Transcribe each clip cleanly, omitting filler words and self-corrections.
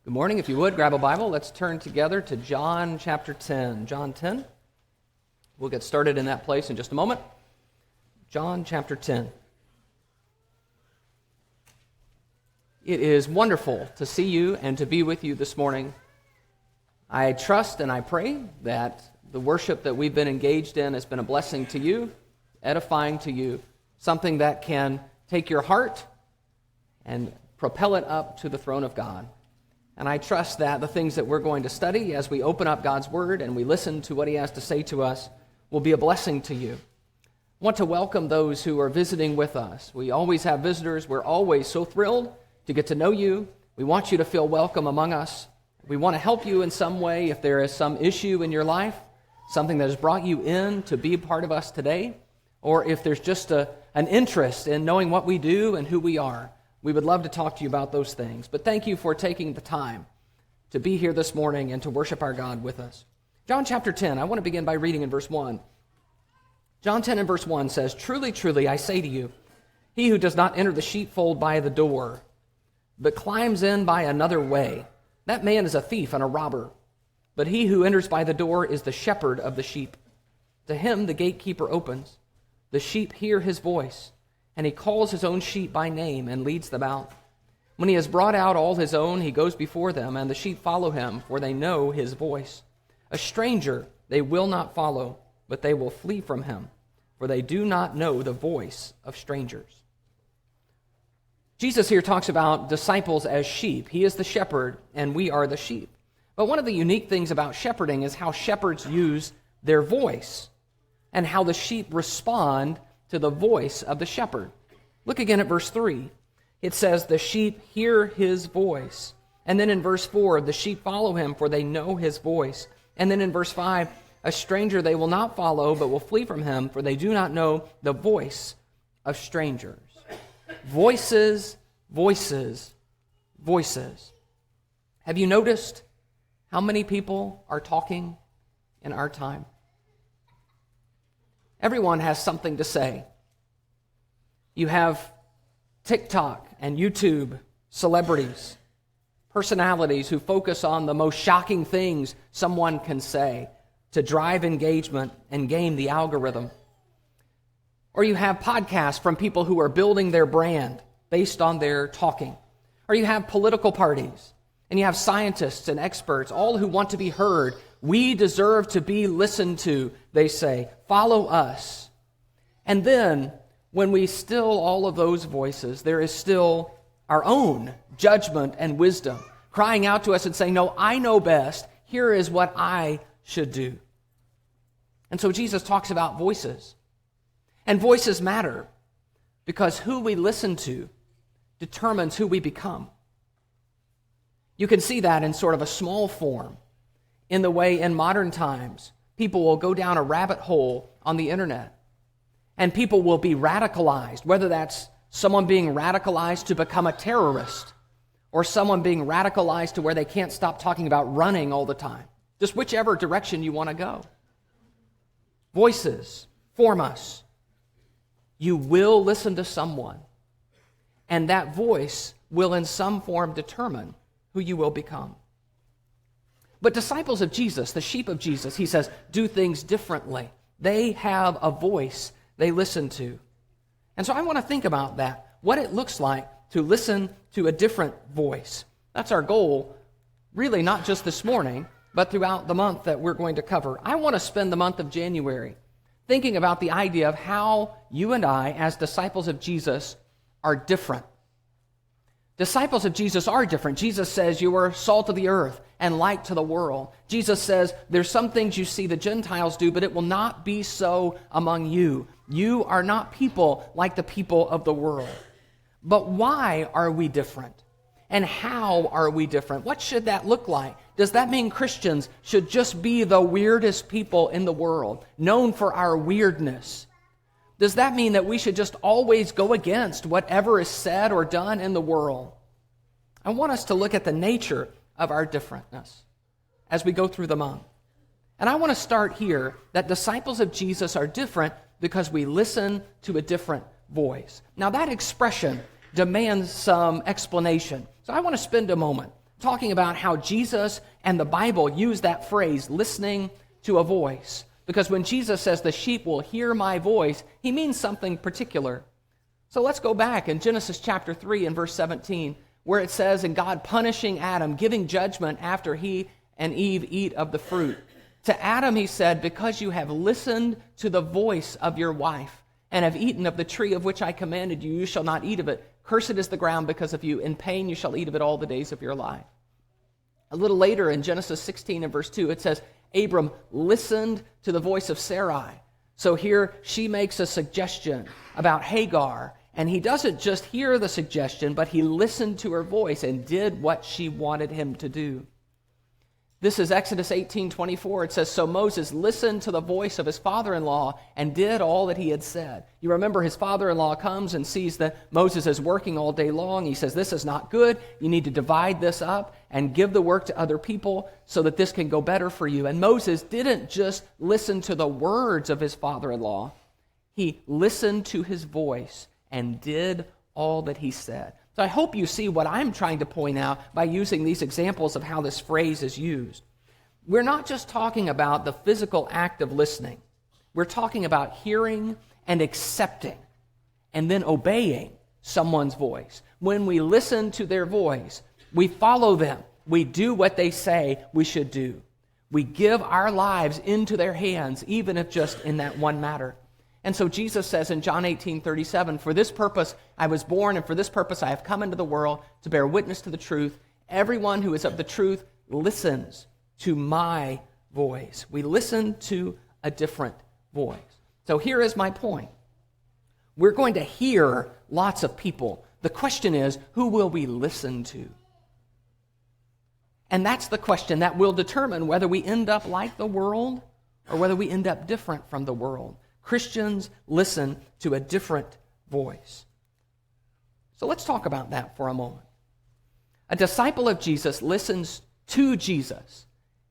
Good morning. If you would, grab a Bible. Let's turn together to John chapter 10. John 10. We'll get started in that place in just a moment. John chapter 10. It is wonderful to see you and to be with you this morning. I trust and I pray that the worship that we've been engaged in has been a blessing to you, edifying to you, something that can take your heart and propel it up to the throne of God. And I trust that the things that we're going to study as we open up God's Word and we listen to what He has to say to us will be a blessing to you. I want to welcome those who are visiting with us. We always have visitors. We're always so thrilled to get to know you. We want you to feel welcome among us. We want to help you in some way if there is some issue in your life, something that has brought you in to be a part of us today, or if there's just an interest in knowing what we do and who we are. We would love to talk to you about those things. But thank you for taking the time to be here this morning and to worship our God with us. John chapter 10, I want to begin by reading in verse 1. John 10 and verse 1 says, "Truly, truly, I say to you, he who does not enter the sheepfold by the door, but climbs in by another way, that man is a thief and a robber. But he who enters by the door is the shepherd of the sheep. To him the gatekeeper opens. The sheep hear his voice, and he calls his own sheep by name and leads them out. When he has brought out all his own, he goes before them, and the sheep follow him, for they know his voice. A stranger they will not follow, but they will flee from him, for they do not know the voice of strangers." Jesus here talks about disciples as sheep. He is the shepherd, and we are the sheep. But one of the unique things about shepherding is how shepherds use their voice and how the sheep respond to the voice of the shepherd. Look again at verse 3. It says, "The sheep hear his voice." And then in verse 4, "The sheep follow him, for they know his voice." And then in verse 5, "A stranger they will not follow, but will flee from him, for they do not know the voice of strangers." Voices, voices, voices. Have you noticed how many people are talking in our time? Everyone has something to say. You have TikTok and YouTube celebrities, personalities who focus on the most shocking things someone can say to drive engagement and game the algorithm. Or you have podcasts from people who are building their brand based on their talking. Or you have political parties, and you have scientists and experts, all who want to be heard. We deserve to be listened to, they say. Follow us. And then, when we still all of those voices, there is still our own judgment and wisdom crying out to us and saying, "No, I know best. Here is what I should do." And so Jesus talks about voices. And voices matter because who we listen to determines who we become. You can see that in sort of a small form in the way in modern times people will go down a rabbit hole on the internet and people will be radicalized, whether that's someone being radicalized to become a terrorist or someone being radicalized to where they can't stop talking about running all the time. Just whichever direction you want to go. Voices form us. You will listen to someone, and that voice will in some form determine who you will become. But disciples of Jesus, the sheep of Jesus, he says, do things differently. They have a voice they listen to. And so I want to think about that, what it looks like to listen to a different voice. That's our goal, really not just this morning, but throughout the month that we're going to cover. I want to spend the month of January thinking about the idea of how you and I, as disciples of Jesus, are different. Disciples of Jesus are different. Jesus says you are salt of the earth and light to the world. Jesus says there's some things you see the Gentiles do, but it will not be so among you. You are not people like the people of the world. But why are we different? And how are we different? What should that look like? Does that mean Christians should just be the weirdest people in the world, known for our weirdness? Does that mean that we should just always go against whatever is said or done in the world? I want us to look at the nature of our differentness as we go through the month. And I want to start here that disciples of Jesus are different because we listen to a different voice. Now that expression demands some explanation. So I want to spend a moment talking about how Jesus and the Bible use that phrase, listening to a voice. Because when Jesus says the sheep will hear my voice, he means something particular. So let's go back in Genesis chapter 3 and verse 17, where it says, and God punishing Adam, giving judgment after he and Eve eat of the fruit. To Adam he said, because you have listened to the voice of your wife and have eaten of the tree of which I commanded you, you shall not eat of it. Cursed is the ground because of you. In pain you shall eat of it all the days of your life. A little later in Genesis 16 and verse 2, it says, Abram listened to the voice of Sarai. So here she makes a suggestion about Hagar, and he doesn't just hear the suggestion, but he listened to her voice and did what she wanted him to do. This is Exodus 18:24. It says, so Moses listened to the voice of his father-in-law and did all that he had said. You remember his father-in-law comes and sees that Moses is working all day long. He says, this is not good. You need to divide this up and give the work to other people so that this can go better for you. And Moses didn't just listen to the words of his father-in-law. He listened to his voice and did all that he said. So I hope you see what I'm trying to point out by using these examples of how this phrase is used. We're not just talking about the physical act of listening. We're talking about hearing and accepting and then obeying someone's voice. When we listen to their voice, we follow them. We do what they say we should do. We give our lives into their hands, even if just in that one matter. And so Jesus says in John 18:37, for this purpose I was born, and for this purpose I have come into the world, to bear witness to the truth. Everyone who is of the truth listens to my voice. We listen to a different voice. So here is my point. We're going to hear lots of people. The question is, who will we listen to? And that's the question that will determine whether we end up like the world or whether we end up different from the world. Christians listen to a different voice. So let's talk about that for a moment. A disciple of Jesus listens to Jesus.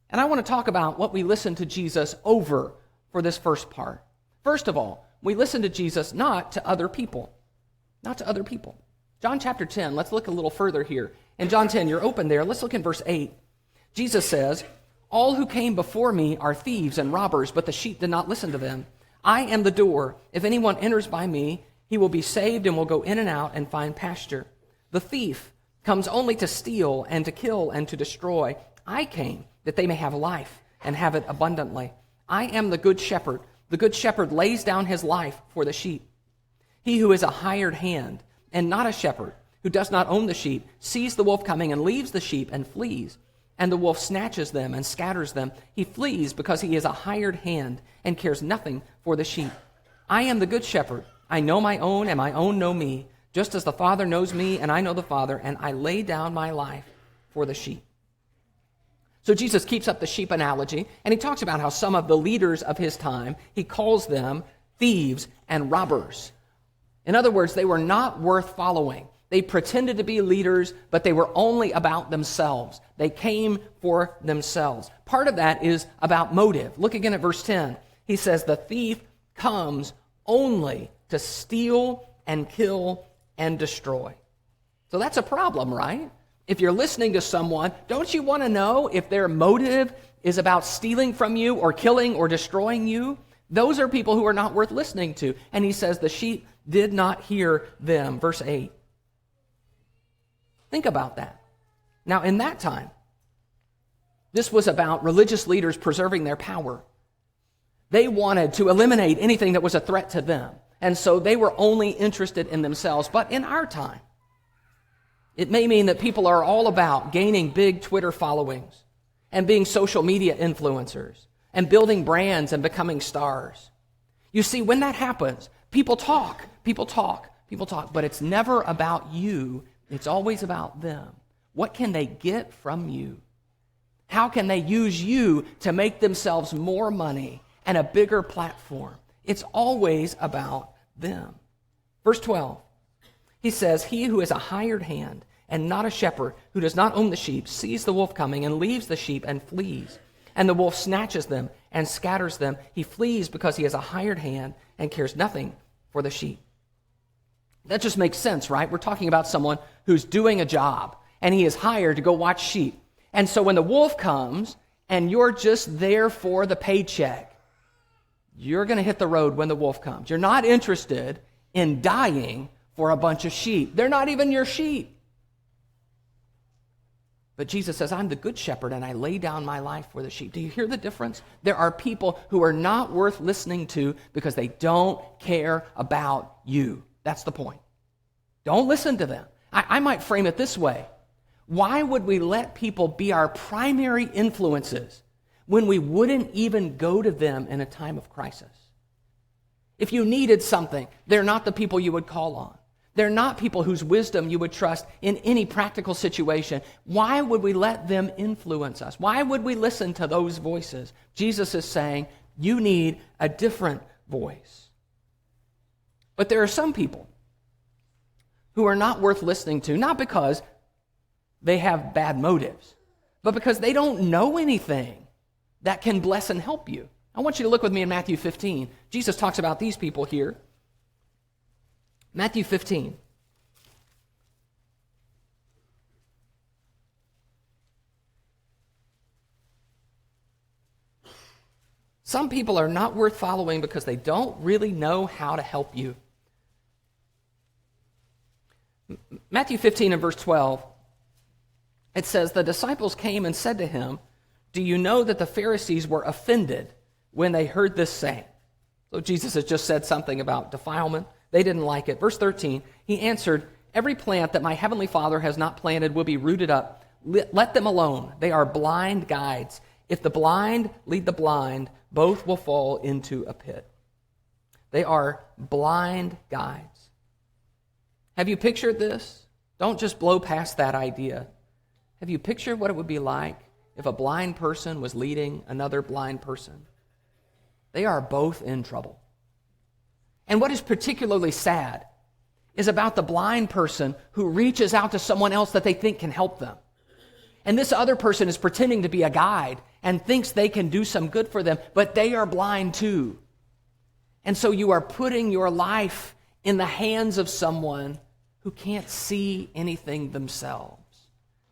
And I want to talk about what we listen to Jesus over for this first part. First of all, we listen to Jesus not to other people. Not to other people. John chapter 10, let's look a little further here. In John 10, you're open there. Let's look in verse 8. Jesus says, all who came before me are thieves and robbers, but the sheep did not listen to them. I am the door. If anyone enters by me, he will be saved and will go in and out and find pasture. The thief comes only to steal and to kill and to destroy. I came that they may have life and have it abundantly. I am the good shepherd. The good shepherd lays down his life for the sheep. He who is a hired hand and not a shepherd, who does not own the sheep, sees the wolf coming and leaves the sheep and flees. And the wolf snatches them and scatters them. He flees because he is a hired hand and cares nothing for the sheep. I am the good shepherd. I know my own, and my own know me, just as the Father knows me, and I know the Father, and I lay down my life for the sheep. So Jesus keeps up the sheep analogy, and he talks about how some of the leaders of his time, he calls them thieves and robbers. In other words, they were not worth following. They pretended to be leaders, but they were only about themselves. They came for themselves. Part of that is about motive. Look again at verse 10. He says, the thief comes only to steal and kill and destroy. So that's a problem, right? If you're listening to someone, don't you want to know if their motive is about stealing from you or killing or destroying you? Those are people who are not worth listening to. And he says the sheep did not hear them. Verse 8. Think about that. Now, in that time, this was about religious leaders preserving their power. They wanted to eliminate anything that was a threat to them. And so they were only interested in themselves. But in our time, it may mean that people are all about gaining big Twitter followings and being social media influencers and building brands and becoming stars. You see, when that happens, people talk, but it's never about you. It's always about them. What can they get from you? How can they use you to make themselves more money and a bigger platform? It's always about them. Verse 12, he says, he who is a hired hand and not a shepherd, who does not own the sheep, sees the wolf coming and leaves the sheep and flees. And the wolf snatches them and scatters them. He flees because he is a hired hand and cares nothing for the sheep. That just makes sense, right? We're talking about someone who's doing a job, and he is hired to go watch sheep. And so when the wolf comes and you're just there for the paycheck, you're going to hit the road when the wolf comes. You're not interested in dying for a bunch of sheep. They're not even your sheep. But Jesus says, I'm the good shepherd, and I lay down my life for the sheep. Do you hear the difference? There are people who are not worth listening to because they don't care about you. That's the point. Don't listen to them. I might frame it this way. Why would we let people be our primary influences when we wouldn't even go to them in a time of crisis? If you needed something, they're not the people you would call on. They're not people whose wisdom you would trust in any practical situation. Why would we let them influence us? Why would we listen to those voices? Jesus is saying, you need a different voice. But there are some people who are not worth listening to, not because they have bad motives, but because they don't know anything that can bless and help you. I want you to look with me in Matthew 15. Jesus talks about these people here. Matthew 15. Some people are not worth following because they don't really know how to help you. Matthew 15 and verse 12, it says, the disciples came and said to him, do you know that the Pharisees were offended when they heard this saying? So Jesus has just said something about defilement. They didn't like it. Verse 13, he answered, every plant that my heavenly Father has not planted will be rooted up. Let them alone. They are blind guides. If the blind lead the blind, both will fall into a pit. They are blind guides. Have you pictured this? Don't just blow past that idea. Have you pictured what it would be like if a blind person was leading another blind person? They are both in trouble. And what is particularly sad is about the blind person who reaches out to someone else that they think can help them. And this other person is pretending to be a guide and thinks they can do some good for them, but they are blind too. And so you are putting your life in the hands of someone who can't see anything themselves.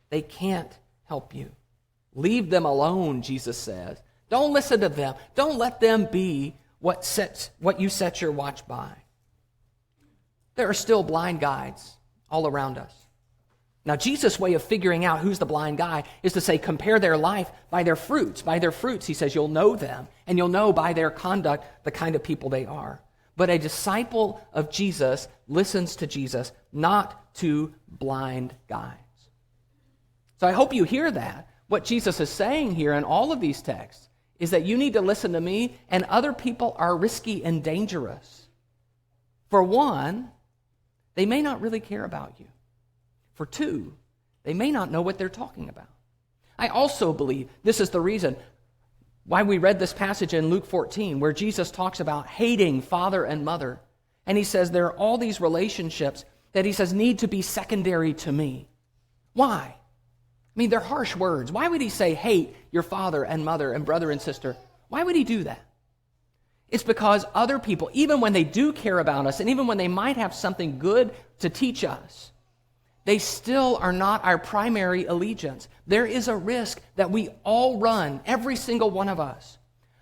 They can't help you. Leave them alone, Jesus says. Don't listen to them. Don't let them be what you set your watch by. There are still blind guides all around us. Now, Jesus' way of figuring out who's the blind guy is to say, compare their life by their fruits. By their fruits, he says, you'll know them, and you'll know by their conduct the kind of people they are. But a disciple of Jesus listens to Jesus, not to blind guides. So I hope you hear that. What Jesus is saying here in all of these texts is that you need to listen to me, and other people are risky and dangerous. For one, they may not really care about you. For two, they may not know what they're talking about. I also believe this is the reason why we read this passage in Luke 14, where Jesus talks about hating father and mother. And he says there are all these relationships that he says need to be secondary to me. Why? I mean, they're harsh words. Why would he say hate your father and mother and brother and sister? Why would he do that? It's because other people, even when they do care about us, and even when they might have something good to teach us, they still are not our primary allegiance. There is a risk that we all run, every single one of us,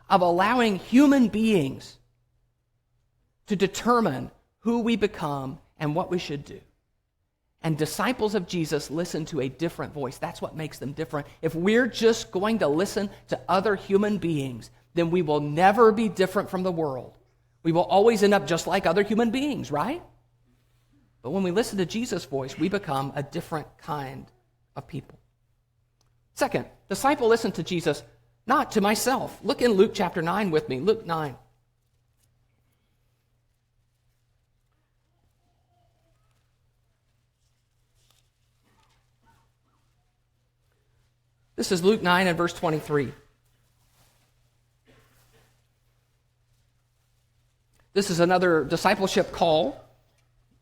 of allowing human beings to determine who we become and what we should do. And disciples of Jesus listen to a different voice. That's what makes them different. If we're just going to listen to other human beings, then we will never be different from the world. We will always end up just like other human beings, right? But when we listen to Jesus' voice, we become a different kind of people. Second, disciple listen to Jesus, not to myself. Look in Luke chapter 9 with me. Luke 9. This is Luke 9 and verse 23. This is another discipleship call,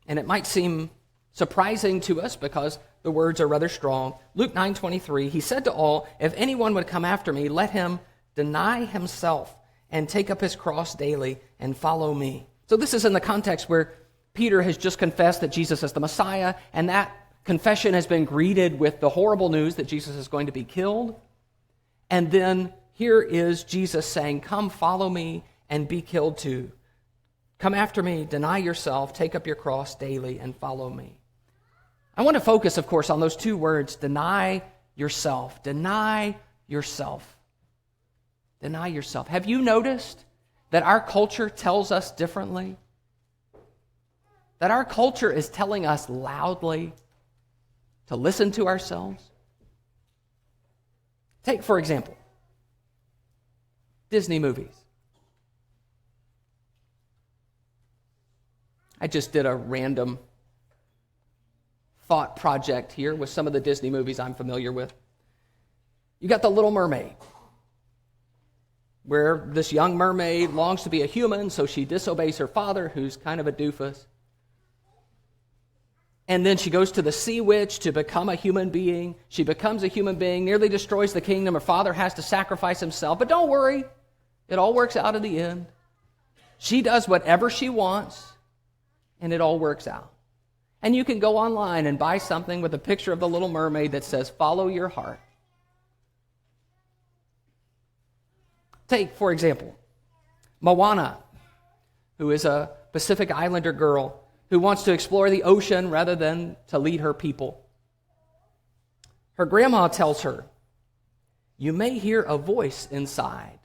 and it might seem surprising to us because the words are rather strong. Luke 9:23, he said to all, if anyone would come after me, let him deny himself and take up his cross daily and follow me. So this is in the context where Peter has just confessed that Jesus is the Messiah, and that Confession has been greeted with the horrible news that Jesus is going to be killed. And then here is Jesus saying, come follow me and be killed too. Come after me, deny yourself, take up your cross daily and follow me. I want to focus, of course, on those two words, deny yourself. Deny yourself. Deny yourself. Have you noticed that our culture tells us differently? That our culture is telling us loudly to listen to ourselves? Take, for example, Disney movies. I just did a random thought project here with some of the Disney movies I'm familiar with. You got The Little Mermaid, where this young mermaid longs to be a human, so she disobeys her father, who's kind of a doofus. And then she goes to the sea witch to become a human being. She becomes a human being, nearly destroys the kingdom. Her father has to sacrifice himself. But don't worry, it all works out in the end. She does whatever she wants, and it all works out. And you can go online and buy something with a picture of the Little Mermaid that says, follow your heart. Take, for example, Moana, who is a Pacific Islander girl who wants to explore the ocean rather than to lead her people. Her grandma tells her, you may hear a voice inside.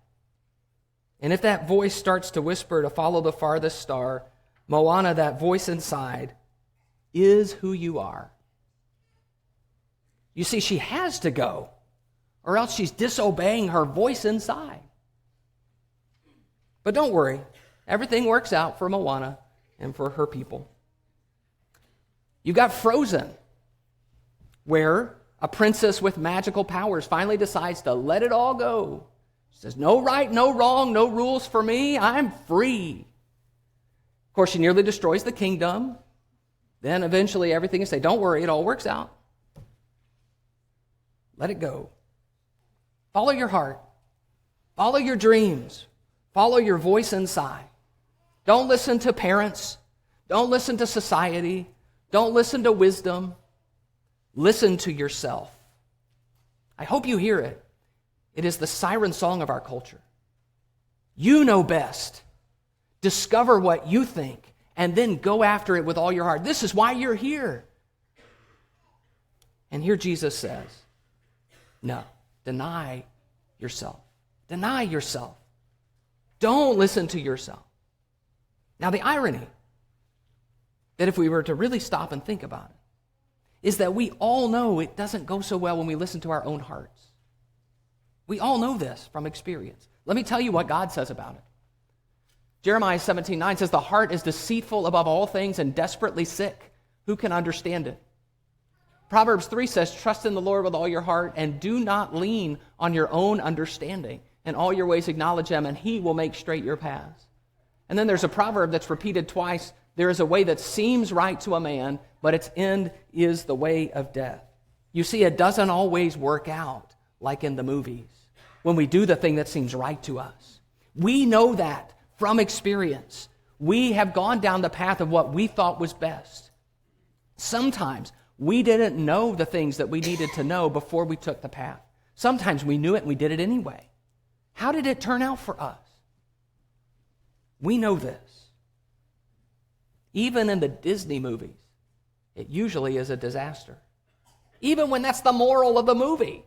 And if that voice starts to whisper to follow the farthest star, Moana, that voice inside, is who you are. You see, she has to go, or else she's disobeying her voice inside. But don't worry, everything works out for Moana and for her people. You got Frozen, where a princess with magical powers finally decides to let it all go. She says, no right, no wrong, no rules for me, I'm free. Of course, she nearly destroys the kingdom. Then eventually everything is said, don't worry, it all works out. Let it go. Follow your heart. Follow your dreams. Follow your voice inside. Don't listen to parents. Don't listen to society. Don't listen to wisdom. Listen to yourself. I hope you hear it. It is the siren song of our culture. You know best. Discover what you think, and then go after it with all your heart. This is why you're here. And here Jesus says, no, deny yourself. Deny yourself. Don't listen to yourself. Now, the irony that if we were to really stop and think about it is that we all know it doesn't go so well when we listen to our own hearts. We all know this from experience. Let me tell you what God says about it. Jeremiah 17:9 says, the heart is deceitful above all things and desperately sick. Who can understand it? Proverbs 3 says, trust in the Lord with all your heart and do not lean on your own understanding. In all your ways acknowledge him, and he will make straight your paths. And then there's a proverb that's repeated twice. There is a way that seems right to a man, but its end is the way of death. You see, it doesn't always work out like in the movies when we do the thing that seems right to us. We know that from experience. We have gone down the path of what we thought was best. Sometimes we didn't know the things that we needed to know before we took the path. Sometimes we knew it and we did it anyway. How did it turn out for us? We know this. Even in the Disney movies, it usually is a disaster. Even when that's the moral of the movie,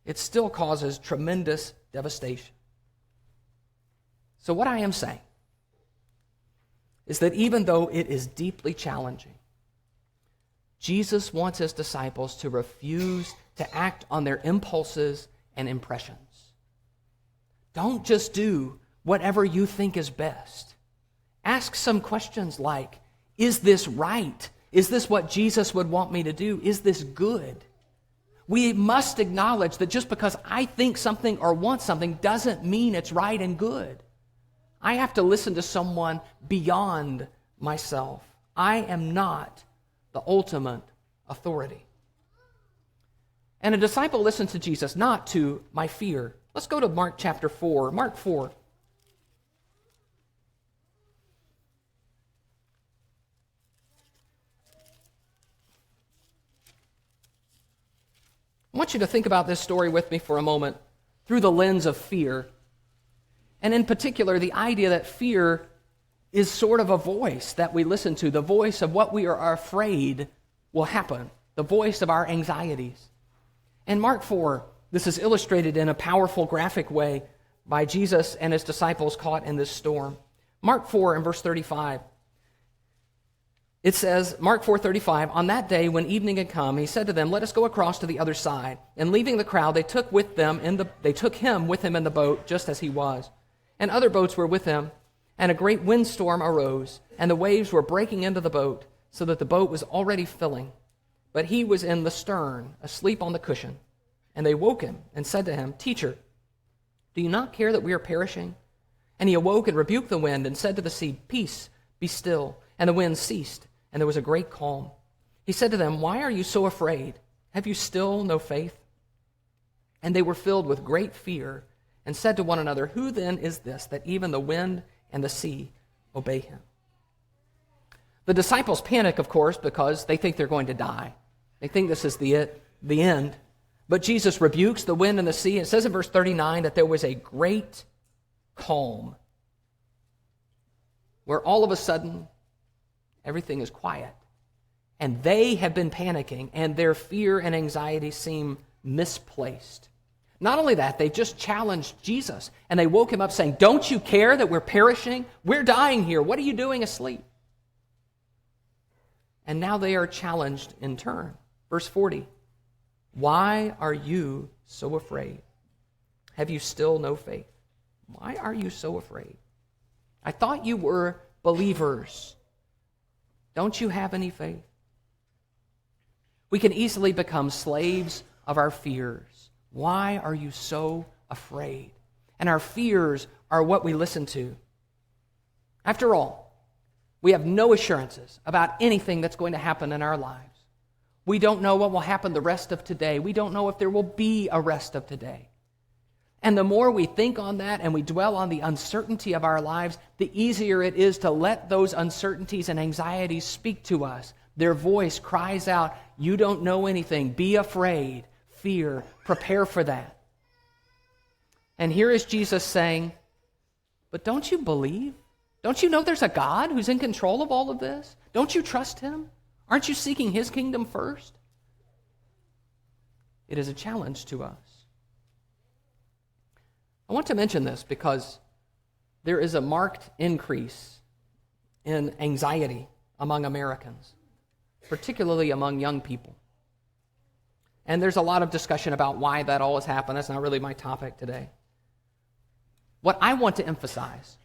it still causes tremendous devastation. So what I am saying is that even though it is deeply challenging, Jesus wants his disciples to refuse to act on their impulses and impressions. Don't just do whatever you think is best. Ask some questions like, is this right? Is this what Jesus would want me to do? Is this good? We must acknowledge that just because I think something or want something doesn't mean it's right and good. I have to listen to someone beyond myself. I am not the ultimate authority. And a disciple listens to Jesus, not to my fear. Let's go to Mark chapter 4. Mark 4. want you to think about this story with me for a moment through the lens of fear. And in particular, the idea that fear is sort of a voice that we listen to, the voice of what we are afraid will happen, the voice of our anxieties. In Mark 4, this is illustrated in a powerful graphic way by Jesus and his disciples caught in this storm. Mark 4 and verse 35. It says, Mark 4:35, on that day when evening had come, he said to them, let us go across to the other side. And leaving the crowd, they took him with him in the boat, just as he was. And other boats were with him, and a great windstorm arose, and the waves were breaking into the boat, so that the boat was already filling. But he was in the stern, asleep on the cushion. And they woke him and said to him, Teacher, do you not care that we are perishing? And he awoke and rebuked the wind and said to the sea, Peace, be still. And the wind ceased, and there was a great calm. He said to them, Why are you so afraid? Have you still no faith? And they were filled with great fear and said to one another, Who then is this, that even the wind and the sea obey him? The disciples panic, of course, because they think they're going to die. They think this is the end. But Jesus rebukes the wind and the sea. It says in verse 39 that there was a great calm, where all of a sudden everything is quiet. And they have been panicking, and their fear and anxiety seem misplaced. Not only that, they just challenged Jesus, and they woke him up saying, Don't you care that we're perishing? We're dying here. What are you doing asleep? And now they are challenged in turn. Verse 40, Why are you so afraid? Have you still no faith? Why are you so afraid? I thought you were believers. Don't you have any faith? We can easily become slaves of our fears. Why are you so afraid? And our fears are what we listen to. After all, we have no assurances about anything that's going to happen in our lives. We don't know what will happen the rest of today. We don't know if there will be a rest of today. And the more we think on that and we dwell on the uncertainty of our lives, the easier it is to let those uncertainties and anxieties speak to us. Their voice cries out, You don't know anything. Be afraid. Fear. Prepare for that. And here is Jesus saying, But don't you believe? Don't you know there's a God who's in control of all of this? Don't you trust him? Aren't you seeking his kingdom first? It is a challenge to us. I want to mention this because there is a marked increase in anxiety among Americans, particularly among young people. And there's a lot of discussion about why that all has happened. That's not really my topic today. What I want to emphasize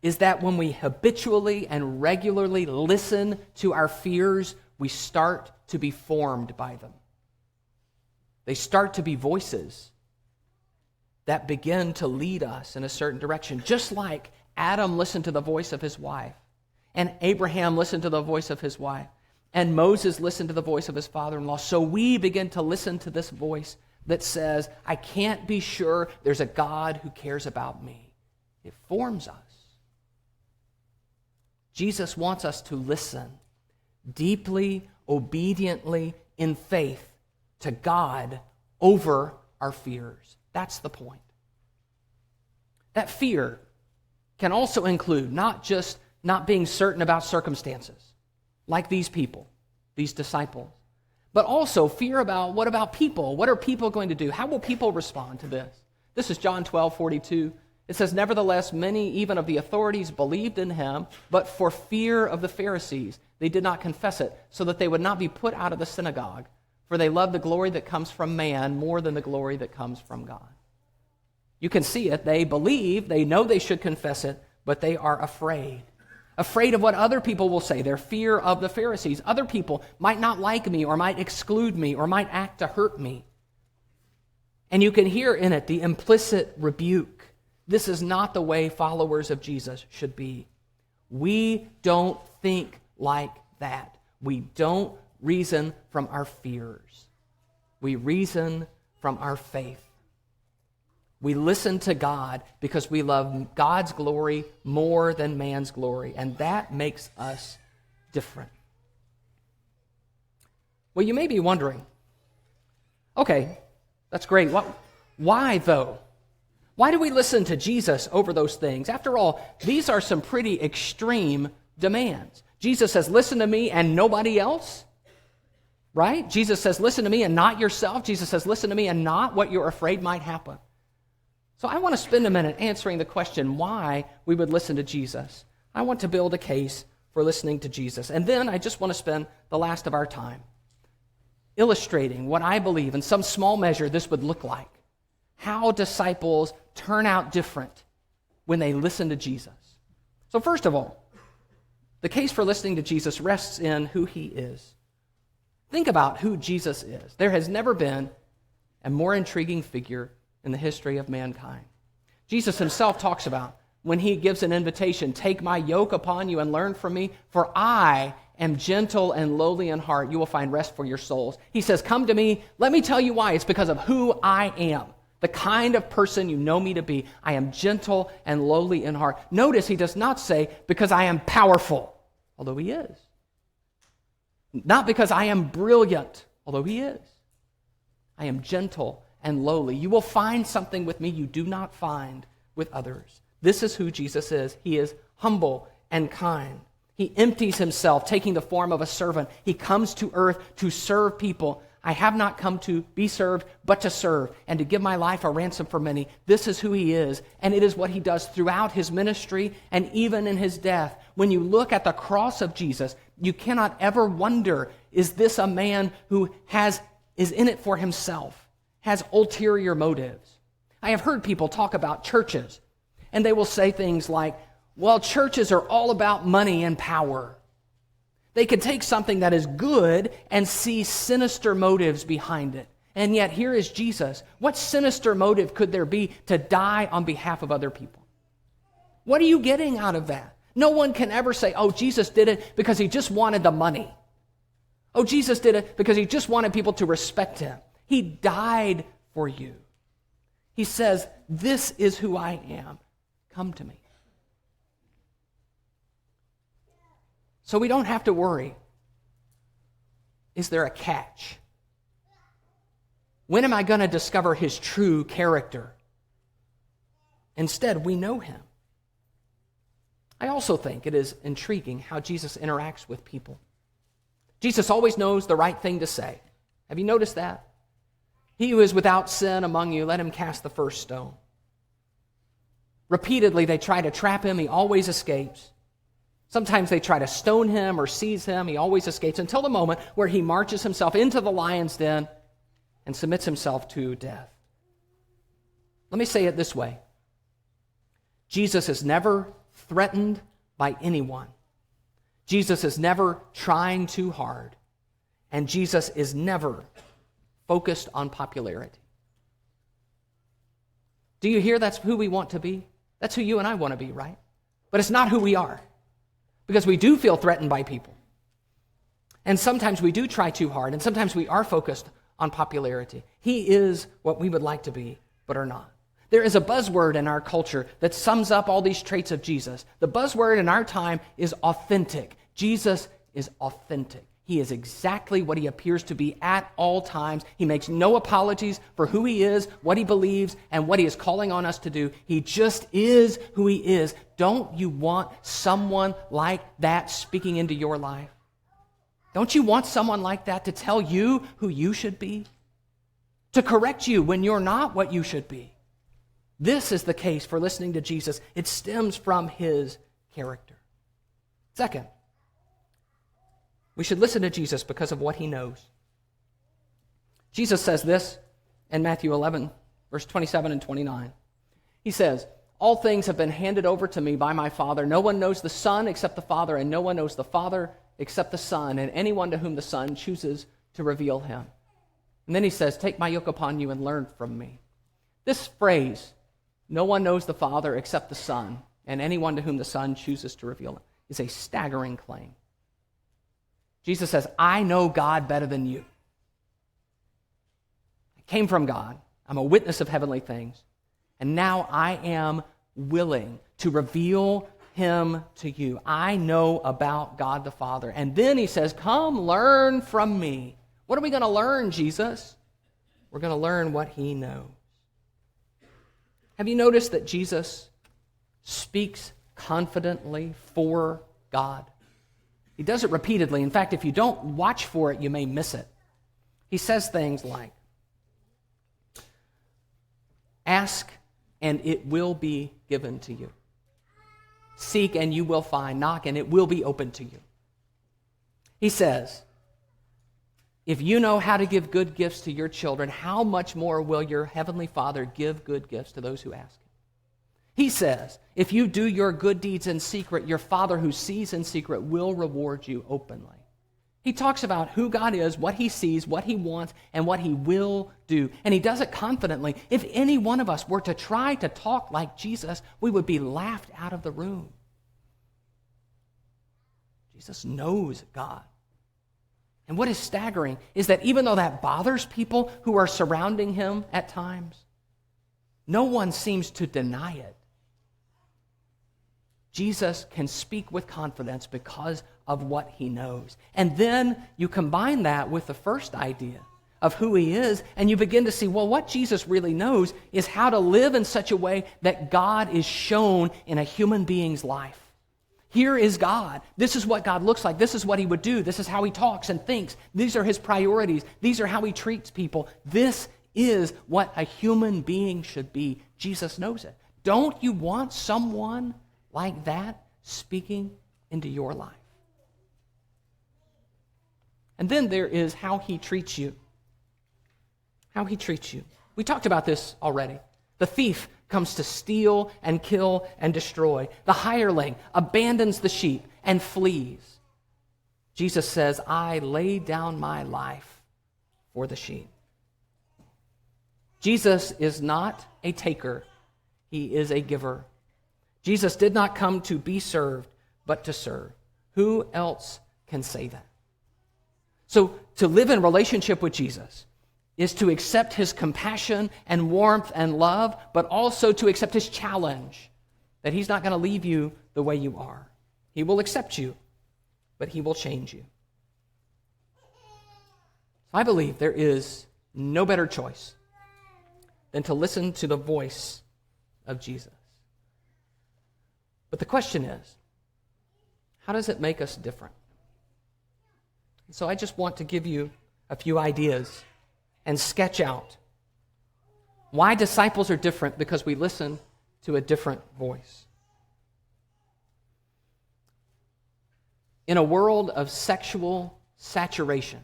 is that when we habitually and regularly listen to our fears, we start to be formed by them. They start to be voices that begin to lead us in a certain direction, just like Adam listened to the voice of his wife, and Abraham listened to the voice of his wife, and Moses listened to the voice of his father-in-law. So we begin to listen to this voice that says, I can't be sure there's a God who cares about me. It forms us. Jesus wants us to listen deeply, obediently, in faith to God over our fears. That's the point. That fear can also include not just not being certain about circumstances, like these people, these disciples, but also fear about what about people? What are people going to do? How will people respond to this? This is John 12:42. It says, Nevertheless, many even of the authorities believed in him, but for fear of the Pharisees, they did not confess it, so that they would not be put out of the synagogue. For they love the glory that comes from man more than the glory that comes from God. You can see it. They believe, they know they should confess it, but they are afraid. Afraid of what other people will say, their fear of the Pharisees. Other people might not like me or might exclude me or might act to hurt me. And you can hear in it the implicit rebuke. This is not the way followers of Jesus should be. We don't think like that. We don't reason from our fears. We reason from our faith. We listen to God because we love God's glory more than man's glory, and that makes us different. Well, you may be wondering, Okay, that's great. Why, though? Why do we listen to Jesus over those things? After all, these are some pretty extreme demands. Jesus says, listen to me and nobody else, right? Jesus says, listen to me and not yourself. Jesus says, listen to me and not what you're afraid might happen. So I want to spend a minute answering the question why we would listen to Jesus. I want to build a case for listening to Jesus. And then I just want to spend the last of our time illustrating what I believe in some small measure this would look like. How disciples turn out different when they listen to Jesus. So first of all, the case for listening to Jesus rests in who he is. Think about who Jesus is. There has never been a more intriguing figure in the history of mankind. Jesus himself talks about when he gives an invitation, take my yoke upon you and learn from me, for I am gentle and lowly in heart. You will find rest for your souls. He says, come to me. Let me tell you why. It's because of who I am. The kind of person you know me to be. I am gentle and lowly in heart. Notice he does not say, because I am powerful, although he is. Not because I am brilliant, although he is. I am gentle and lowly. You will find something with me you do not find with others. This is who Jesus is. He is humble and kind. He empties himself, taking the form of a servant. He comes to earth to serve people. I have not come to be served, but to serve, and to give my life a ransom for many. This is who he is, and it is what he does throughout his ministry and even in his death. When you look at the cross of Jesus, you cannot ever wonder, is this a man who is in it for himself, has ulterior motives? I have heard people talk about churches, and they will say things like, well, churches are all about money and power. They could take something that is good and see sinister motives behind it. And yet here is Jesus. What sinister motive could there be to die on behalf of other people? What are you getting out of that? No one can ever say, oh, Jesus did it because he just wanted the money. Oh, Jesus did it because he just wanted people to respect him. He died for you. He says, this is who I am. Come to me. So we don't have to worry. Is there a catch? When am I going to discover his true character? Instead, we know him. I also think it is intriguing how Jesus interacts with people. Jesus always knows the right thing to say. Have you noticed that? He who is without sin among you, let him cast the first stone. Repeatedly, they try to trap him. He always escapes. Sometimes they try to stone him or seize him. He always escapes until the moment where he marches himself into the lion's den and submits himself to death. Let me say it this way. Jesus is never threatened by anyone. Jesus is never trying too hard. And Jesus is never focused on popularity. Do you hear that's who we want to be? That's who you and I want to be, right? But it's not who we are. Because we do feel threatened by people. And sometimes we do try too hard, and sometimes we are focused on popularity. He is what we would like to be, but are not. There is a buzzword in our culture that sums up all these traits of Jesus. The buzzword in our time is authentic. Jesus is authentic. He is exactly what he appears to be at all times. He makes no apologies for who he is, what he believes, and what he is calling on us to do. He just is who he is. Don't you want someone like that speaking into your life? Don't you want someone like that to tell you who you should be? To correct you when you're not what you should be? This is the case for listening to Jesus. It stems from his character. Second, we should listen to Jesus because of what he knows. Jesus says this in Matthew 11, verse 27 and 29. He says, all things have been handed over to me by my Father. No one knows the Son except the Father, and no one knows the Father except the Son, and anyone to whom the Son chooses to reveal him. And then he says, take my yoke upon you and learn from me. This phrase, no one knows the Father except the Son, and anyone to whom the Son chooses to reveal him, is a staggering claim. Jesus says, I know God better than you. I came from God. I'm a witness of heavenly things. And now I am willing to reveal him to you. I know about God the Father. And then he says, come learn from me. What are we going to learn, Jesus? We're going to learn what he knows. Have you noticed that Jesus speaks confidently for God? He does it repeatedly. In fact, if you don't watch for it, you may miss it. He says things like, ask and it will be given to you. Seek and you will find. Knock and it will be open to you. He says, if you know how to give good gifts to your children, how much more will your heavenly Father give good gifts to those who ask him? He says, if you do your good deeds in secret, your Father who sees in secret will reward you openly. He talks about who God is, what he sees, what he wants, and what he will do. And he does it confidently. If any one of us were to try to talk like Jesus, we would be laughed out of the room. Jesus knows God. And what is staggering is that even though that bothers people who are surrounding him at times, no one seems to deny it. Jesus can speak with confidence because of what he knows. And then you combine that with the first idea of who he is, and you begin to see, well, what Jesus really knows is how to live in such a way that God is shown in a human being's life. Here is God. This is what God looks like. This is what he would do. This is how he talks and thinks. These are his priorities. These are how he treats people. This is what a human being should be. Jesus knows it. Don't you want someone like that speaking into your life? And then there is how he treats you. How he treats you. We talked about this already. The thief comes to steal and kill and destroy. The hireling abandons the sheep and flees. Jesus says, I lay down my life for the sheep. Jesus is not a taker. He is a giver. Jesus did not come to be served, but to serve. Who else can say that? So to live in relationship with Jesus is to accept his compassion and warmth and love, but also to accept his challenge that he's not going to leave you the way you are. He will accept you, but he will change you. So I believe there is no better choice than to listen to the voice of Jesus. But the question is, how does it make us different? So I just want to give you a few ideas and sketch out why disciples are different because we listen to a different voice. In a world of sexual saturation,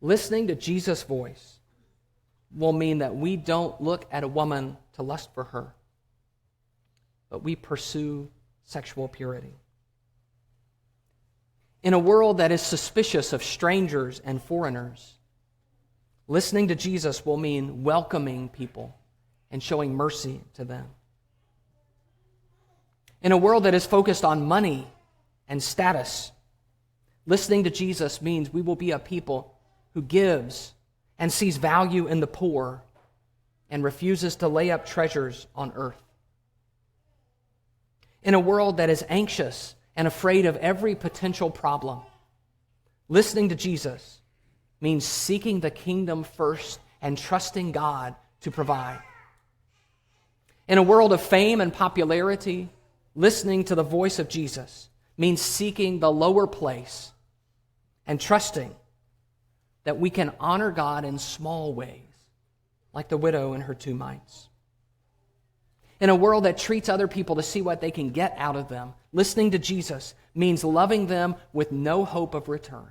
listening to Jesus' voice will mean that we don't look at a woman to lust for her, but we pursue sexual purity. In a world that is suspicious of strangers and foreigners, listening to Jesus will mean welcoming people and showing mercy to them. In a world that is focused on money and status, listening to Jesus means we will be a people who gives and sees value in the poor and refuses to lay up treasures on earth. In a world that is anxious and afraid of every potential problem, listening to Jesus means seeking the kingdom first and trusting God to provide. In a world of fame and popularity, listening to the voice of Jesus means seeking the lower place and trusting that we can honor God in small ways, like the widow and her 2 mites. In a world that treats other people to see what they can get out of them, listening to Jesus means loving them with no hope of return.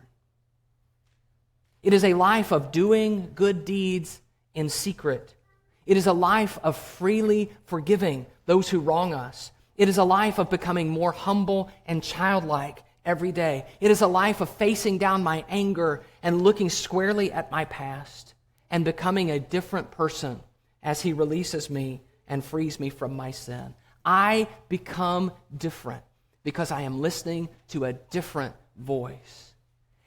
It is a life of doing good deeds in secret. It is a life of freely forgiving those who wrong us. It is a life of becoming more humble and childlike every day. It is a life of facing down my anger and looking squarely at my past and becoming a different person as he releases me and frees me from my sin. I become different because I am listening to a different voice.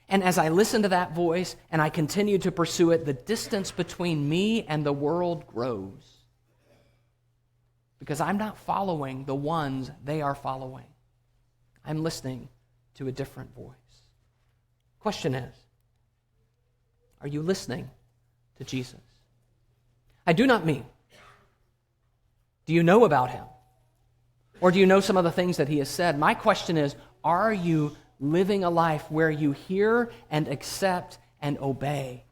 And as I listen to that voice and I continue to pursue it, the distance between me and the world grows. Because I'm not following the ones they are following. I'm listening to a different voice. Question is, are you listening to Jesus. I do not mean, do you know about him? Or do you know some of the things that he has said? My question is, are you living a life where you hear and accept and obey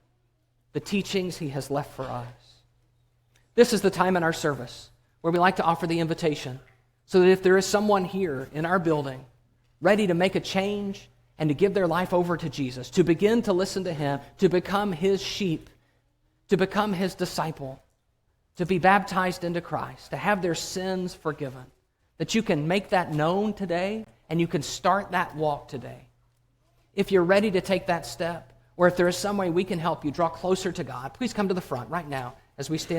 the teachings he has left for us? This is the time in our service where we like to offer the invitation so that if there is someone here in our building ready to make a change and to give their life over to Jesus, to begin to listen to him, to become his sheep, to become his disciple, to be baptized into Christ, to have their sins forgiven, that you can make that known today and you can start that walk today. If you're ready to take that step, or if there is some way we can help you draw closer to God, please come to the front right now as we stand in